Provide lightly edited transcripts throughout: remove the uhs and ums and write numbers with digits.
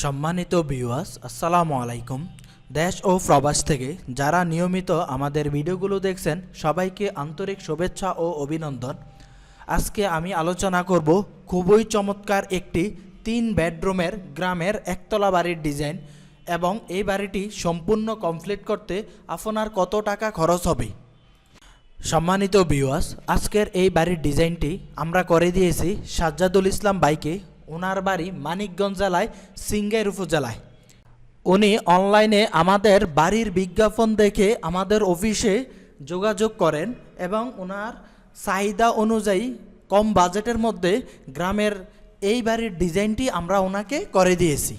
সম্মানিত ভিউয়ার্স, আসসালামু আলাইকুম। দেশ ও প্রবাস থেকে যারা নিয়মিত আমাদের ভিডিওগুলো দেখছেন সবাইকে আন্তরিক শুভেচ্ছা ও অভিনন্দন। আজকে আমি আলোচনা করব খুবই চমৎকার একটি 3 বেডরুমের গ্রামের একতলা বাড়ির ডিজাইন এবং এই বাড়িটি সম্পূর্ণ কমপ্লিট করতে আপনার কত টাকা খরচ হবে। সম্মানিত ভিউয়ার্স, আজকের এই বাড়ির ডিজাইনটি আমরা করে দিয়েছি সাজ্জাদুল ইসলাম ভাইকে। ওনার বাড়ি মানিকগঞ্জ জেলায় সিংগাইর উপজেলায়। উনি অনলাইনে আমাদের বাড়ির বিজ্ঞাপন দেখে আমাদের অফিসে যোগাযোগ করেন এবং ওনার চাহিদা অনুযায়ী কম বাজেটের মধ্যে গ্রামের এই বাড়ির ডিজাইনটি আমরা ওনাকে করে দিয়েছি।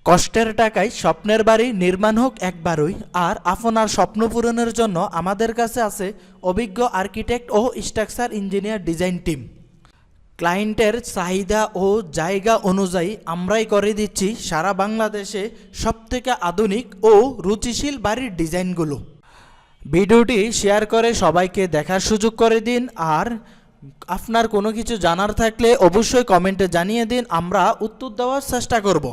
কষ্টের টাকায় স্বপ্নের বাড়ি নির্মাণ হোক একবারই। আর আপনার স্বপ্ন পূরণের জন্য আমাদের কাছে আছে অভিজ্ঞ আর্কিটেক্ট ও স্ট্রাকচার ইঞ্জিনিয়ার ডিজাইন টিম। ক্লায়েন্টের চাহিদা ও জায়গা অনুযায়ী আমরাই করে দিচ্ছি সারা বাংলাদেশে সবথেকে আধুনিক ও রুচিশীল বাড়ির ডিজাইনগুলো। ভিডিওটি শেয়ার করে সবাইকে দেখার সুযোগ করে দিন। আর আপনার কোনো কিছু জানার থাকলে অবশ্যই কমেন্টে জানিয়ে দিন, আমরা উত্তর দেওয়ার চেষ্টা করব।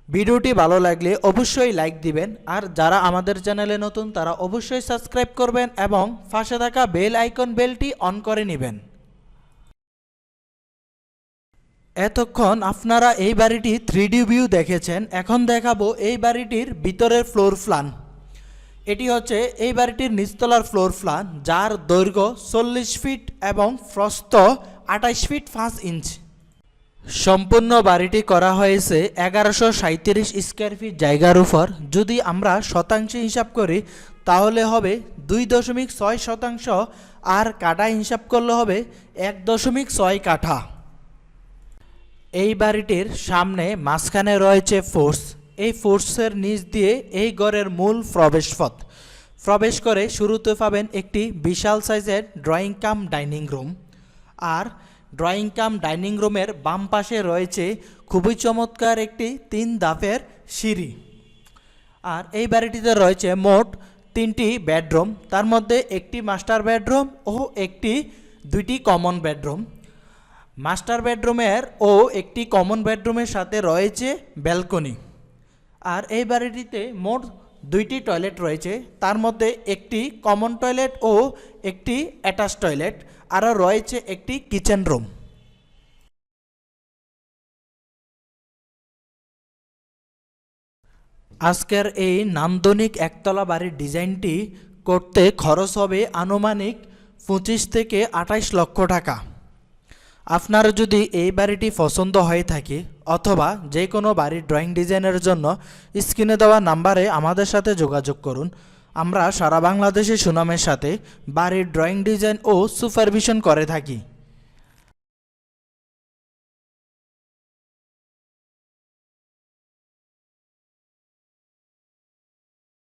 ভিডিওটি ভালো লাগলে অবশ্যই লাইক দিবেন। আর যারা আমাদের চ্যানেলে নতুন তারা অবশ্যই সাবস্ক্রাইব করবেন এবং পাশে থাকা বেল আইকন বেলটি অন করে নেবেন। এতক্ষণ আপনারা এই বাড়িটি 3D ভিউ দেখেছেন, এখন দেখাবো এই বাড়িটির ভিতরের ফ্লোর প্ল্যান। এটি হচ্ছে এই বাড়িটির নিচতলার ফ্লোর প্ল্যান, যার দৈর্ঘ্য 40 ফিট এবং প্রস্থ 28 ফিট 5 ইঞ্চ। সম্পূর্ণ বাড়িটি করা হয়েছে 1137 স্কোয়ার ফিট জায়গার উপর। যদি আমরা শতাংশে হিসাব করি তাহলে হবে 2.6 শতাংশ, আর কাঠা হিসাব করলে হবে 1.6 কাঠা। এই বাড়িটির সামনে মাঝখানে রয়েছে ফোর্স। এই ফোর্সের নিচ দিয়ে এই ঘরের মূল প্রবেশপথ। প্রবেশ করে শুরুতে পাবেন একটি বিশাল সাইজের ড্রয়িং কাম ডাইনিং রুম। আর ড্রয়িং কাম ডাইনিং রুমের বাম পাশে রয়েছে খুবই চমৎকার একটি 3 ধাপের সিঁড়ি। আর এই বাড়িটিতে রয়েছে মোট 3টি বেডরুম, তার মধ্যে একটি মাস্টার বেডরুম ও দুইটি কমন বেডরুম। মাস্টার বেডরুমের ও একটি কমন বেডরুমের সাথে রয়েছে ব্যালকনি। আর এই বাড়িটিতে মোট 2টি টয়লেট রয়েছে, তার মধ্যে একটি কমন টয়লেট ও একটি অ্যাটাচ টয়লেট, আরও রয়েছে একটি কিচেন রুম। আজকের এই নান্দনিক একতলা বাড়ির ডিজাইনটি করতে খরচ হবে আনুমানিক 25 থেকে 28 লক্ষ টাকা। আপনার যদি এই বাড়িটি পছন্দ হয়ে থাকে অথবা যে কোনো বাড়ির ড্রয়িং ডিজাইনের জন্য স্ক্রিনে দেওয়া নাম্বারে আমাদের সাথে যোগাযোগ করুন। আমরা সারা বাংলাদেশে সুনামের সাথে বাড়ির ড্রয়িং ডিজাইন ও সুপারভিশন করে থাকি।